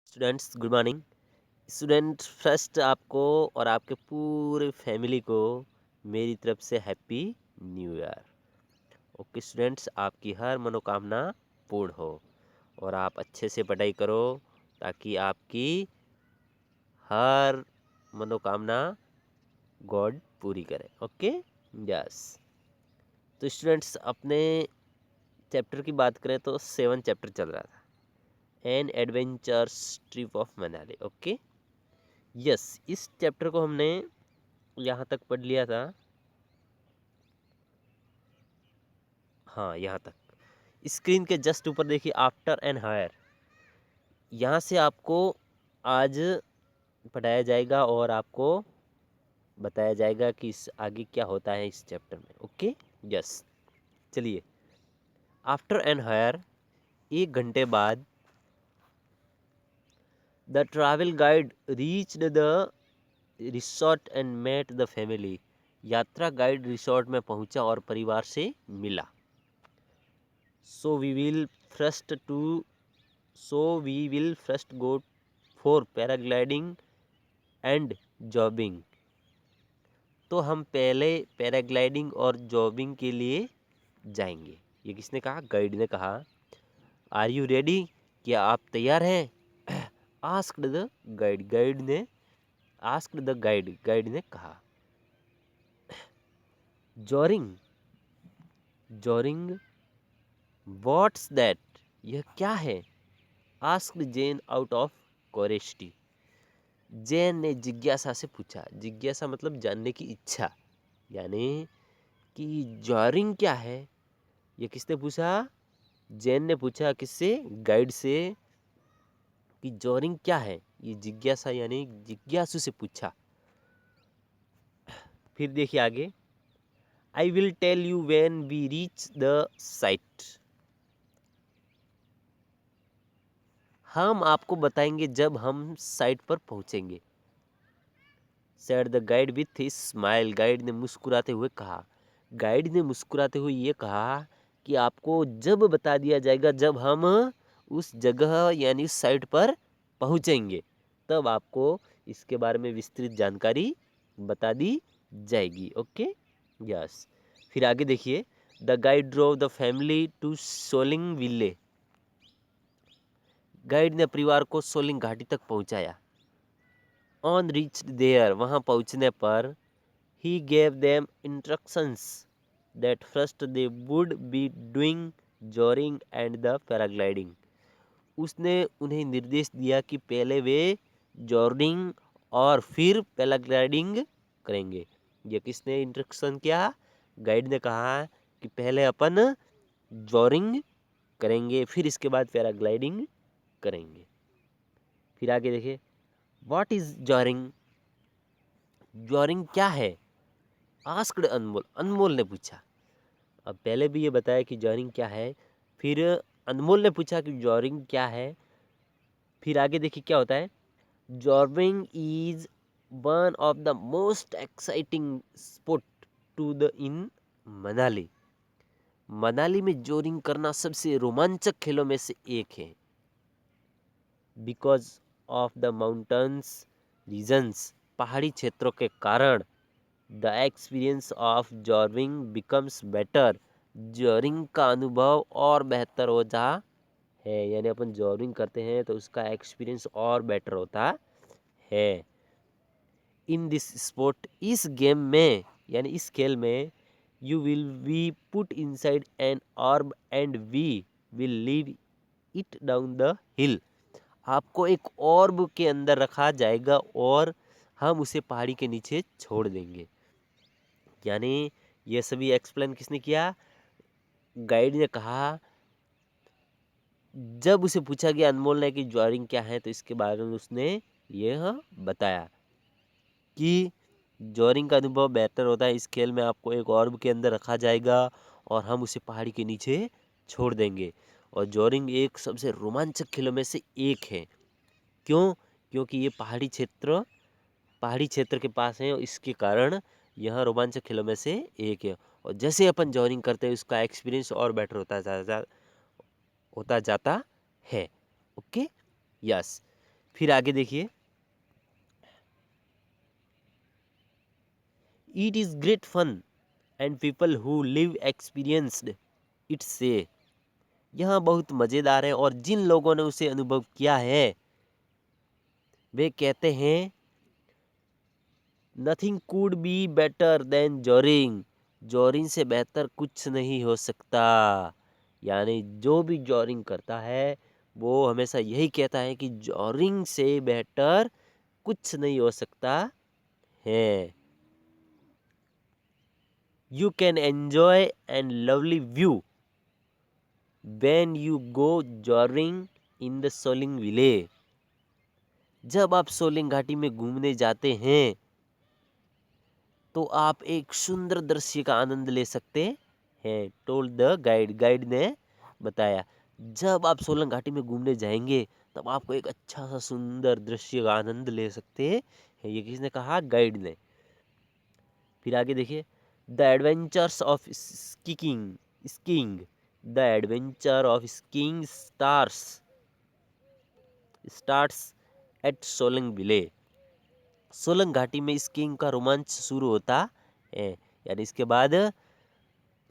Students good morning. Student first आपको और आपके पूरे फैमिली को मेरी तरफ से happy new year. Okay students, आपकी हर मनोकामना पूर्ण हो और आप अच्छे से पढ़ाई करो ताकि आपकी हर मनोकामना गॉड पूरी करे। Okay yes. तो स्टूडेंट्स, अपने चैप्टर की बात करें तो 7 चैप्टर चल रहा था, an adventures trip of Manali. Okay yes, इस चैप्टर को हमने यहाँ तक पढ़ लिया था। हाँ, यहाँ तक। स्क्रीन के जस्ट ऊपर देखिए, आफ्टर एंड हायर। यहाँ से आपको आज पढ़ाया जाएगा और आपको बताया जाएगा कि इस आगे क्या होता है इस चैप्टर में। ओके यस, चलिए। आफ्टर एंड हायर, 1 घंटे बाद, the travel guide reached the resort and met the family. यात्रा गाइड रिसोर्ट में पहुंचा और परिवार से मिला। So we will first to so we will first go for paragliding and jobbing। तो हम पहले पैराग्लाइडिंग और जॉबिंग के लिए जाएंगे। ये किसने कहा? गाइड ने कहा। Are you ready? क्या आप तैयार हैं? Asked the guide. गाइड ने आस्क्ड द गाइड। गाइड ने कहा। जॉरिंग। Zorbing what's that? यह क्या है? Asked Jane out of curiosity. Jane ने जिज्ञासा से पूछा। जिज्ञासा मतलब जानने की इच्छा, यानी कि जॉरिंग क्या है? ये किसने पूछा? जैन ने पूछा। किससे? गाइड से, कि जॉरिंग क्या है? ये जिज्ञासा यानी जिज्ञासु से पूछा। फिर देखिए आगे। I will tell you when we reach the site. हम आपको बताएंगे जब हम साइट पर पहुंचेंगे। Said the guide with his smile. Guide ने मुस्कुराते हुए कहा। गाइड ने मुस्कुराते हुए ये कहा कि आपको जब बता दिया जाएगा जब हम उस जगह यानी उस साइट पर पहुंचेंगे, तब आपको इसके बारे में विस्तृत जानकारी बता दी जाएगी। Okay yes. फिर आगे देखिए। The guide drove the family to Solang valley. गाइड ने परिवार को सोलिंग घाटी तक पहुंचाया। ऑन रीच देयर, वहां पहुंचने पर, he gave them instructions that first they would be doing joring and the paragliding। उसने उन्हें निर्देश दिया कि पहले वे जॉर्डिंग और फिर पैराग्लाइडिंग करेंगे। ये किसने इंस्ट्रक्शन किया? गाइड ने कहा कि पहले अपन जॉरिंग करेंगे, फिर इसके बाद पैराग्लाइडिंग करेंगे। फिर आगे देखिए। What is जॉरिंग? जॉरिंग क्या है? आस्क्ड अनमोल। अनमोल ने पूछा। अब पहले भी ये बताया कि जॉरिंग क्या है, फिर अनमोल ने पूछा कि जॉरिंग क्या है। फिर आगे देखिए क्या होता है। Zorbing is one of the most exciting sport to the in Manali. Manali में जॉरिंग करना सबसे रोमांचक खेलों में से एक है। Because of the mountains regions, पहाड़ी क्षेत्रों के कारण, the experience of zorbing becomes better. Zorbing का अनुभव और बेहतर हो जाता है, यानी अपन जॉर्विंग करते हैं तो उसका एक्सपीरियंस और बेटर होता है। इन दिस स्पोर्ट, इस गेम में यानी इस खेल में, you will be put inside an orb and we will leave it down the hill. आपको एक ऑर्ब के अंदर रखा जाएगा और हम उसे पहाड़ी के नीचे छोड़ देंगे। यानी ये सभी एक्सप्लेन किसने किया? गाइड ने कहा। जब उसे पूछा गया अनमोल ने कि जॉरिंग क्या है, तो इसके बारे में उसने यह बताया कि जॉरिंग का अनुभव बेहतर होता है। इस खेल में आपको एक ऑर्ब के अंदर रखा जाएगा और हम उसे पहाड़ी के नीचे छोड़ देंगे। और जॉरिंग एक सबसे रोमांचक खेलों में से एक है। क्यों? क्योंकि ये पहाड़ी क्षेत्र के पास है और इसके कारण यह रोमांचक खेलों में से एक है। और जैसे अपन जॉगिंग करते हैं उसका एक्सपीरियंस और बेटर होता जाता है। Okay yes. फिर आगे देखिए, it is great fun and people who live experienced it say, यह बहुत मजेदार है और जिन लोगों ने उसे अनुभव किया है वे कहते हैं nothing could be better than zorbing, zorbing से बेहतर कुछ नहीं हो सकता। यानी जो भी जॉरिंग करता है वो हमेशा यही कहता है कि जॉरिंग से बेहतर कुछ नहीं हो सकता है। You can enjoy and lovely view when you go zorbing in the Solang village, जब आप सोलिंग घाटी में घूमने जाते हैं तो आप एक सुंदर दृश्य का आनंद ले सकते हैं। टोल्ड द गाइड, गाइड ने बताया जब आप सोलंग घाटी में घूमने जाएंगे तब आपको एक अच्छा सा सुंदर दृश्य का आनंद ले सकते हैं। ये किसने कहा? गाइड ने। फिर आगे देखिए, the adventures of skiing, skiing the adventure of skiing starts at Solang village, Solang घाटी में स्कीइंग का रोमांच शुरू होता है। यानी इसके बाद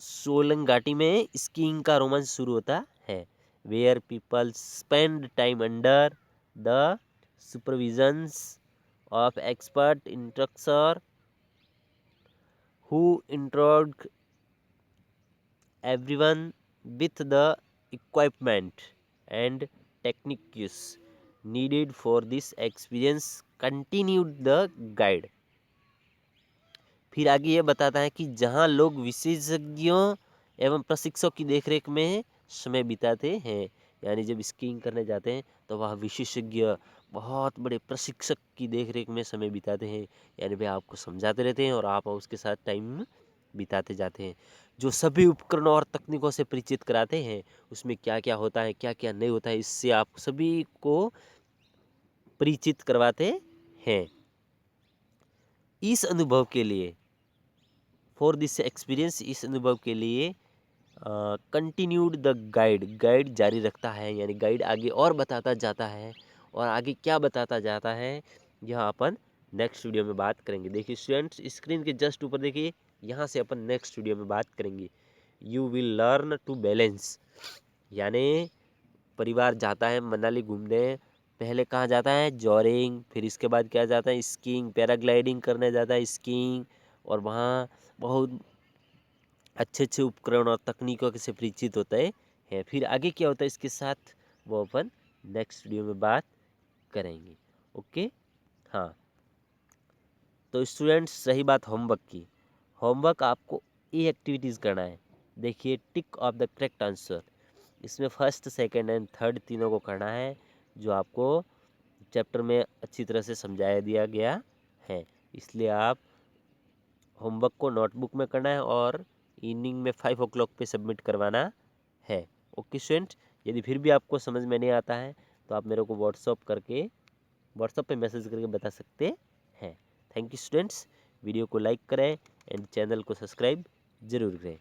सोलंग घाटी में स्कीइंग का रोमांच शुरू होता है। Where people spend time under the supervisions of expert instructor who introduce everyone with the equipment and techniques needed for this experience, continued the guide। फिर आगे ये बताता है कि जहाँ लोग विशेषज्ञों एवं प्रशिक्षक की देखरेख में समय बिताते हैं, यानी जब स्कीइंग करने जाते हैं तो वह विशेषज्ञ बहुत बड़े प्रशिक्षक की देखरेख में समय बिताते हैं, यानी वे आपको समझाते रहते हैं और आप उसके साथ टाइम बिताते जाते हैं। जो सभी उपकरणों और तकनीकों से परिचित कराते हैं, उसमें क्या क्या होता है क्या क्या नहीं होता है, इससे आप सभी को परिचित करवाते हैं। इस अनुभव के लिए, फॉर दिस एक्सपीरियंस, इस अनुभव के लिए कंटिन्यूड द गाइड, गाइड जारी रखता है, यानी गाइड आगे और बताता जाता है। और आगे क्या बताता जाता है यह अपन नेक्स्ट वीडियो में बात करेंगे। देखिए स्टूडेंट्स, स्क्रीन के जस्ट ऊपर देखिए, यहाँ से अपन नेक्स्ट वीडियो में बात करेंगे। You will learn to balance, यानी परिवार जाता है मनाली घूमने, पहले कहाँ जाता है? जॉरिंग, फिर इसके बाद क्या जाता है? स्कीइंग, पैराग्लाइडिंग करने जाता है, स्कीइंग, और वहाँ बहुत अच्छे अच्छे उपकरण और तकनीकों से परिचित होता है। फिर आगे क्या होता है इसके साथ वो अपन नेक्स्ट वीडियो में बात करेंगे। ओके, हाँ। तो स्टूडेंट्स, रही बात होमवर्क की, होमवर्क आपको ये एक्टिविटीज़ करना है। देखिए, टिक ऑफ द करेक्ट आंसर, इसमें फर्स्ट सेकंड एंड थर्ड तीनों को करना है जो आपको चैप्टर में अच्छी तरह से समझाया दिया गया है। इसलिए आप होमवर्क को नोटबुक में करना है और इवनिंग में 5 o'clock पे सबमिट करवाना है। ओके स्टूडेंट, यदि फिर भी आपको समझ में नहीं आता है तो आप मेरे को व्हाट्सअप पे मैसेज करके बता सकते हैं। थैंक यू स्टूडेंट्स, वीडियो को लाइक करें एंड चैनल को सब्सक्राइब जरूर करें।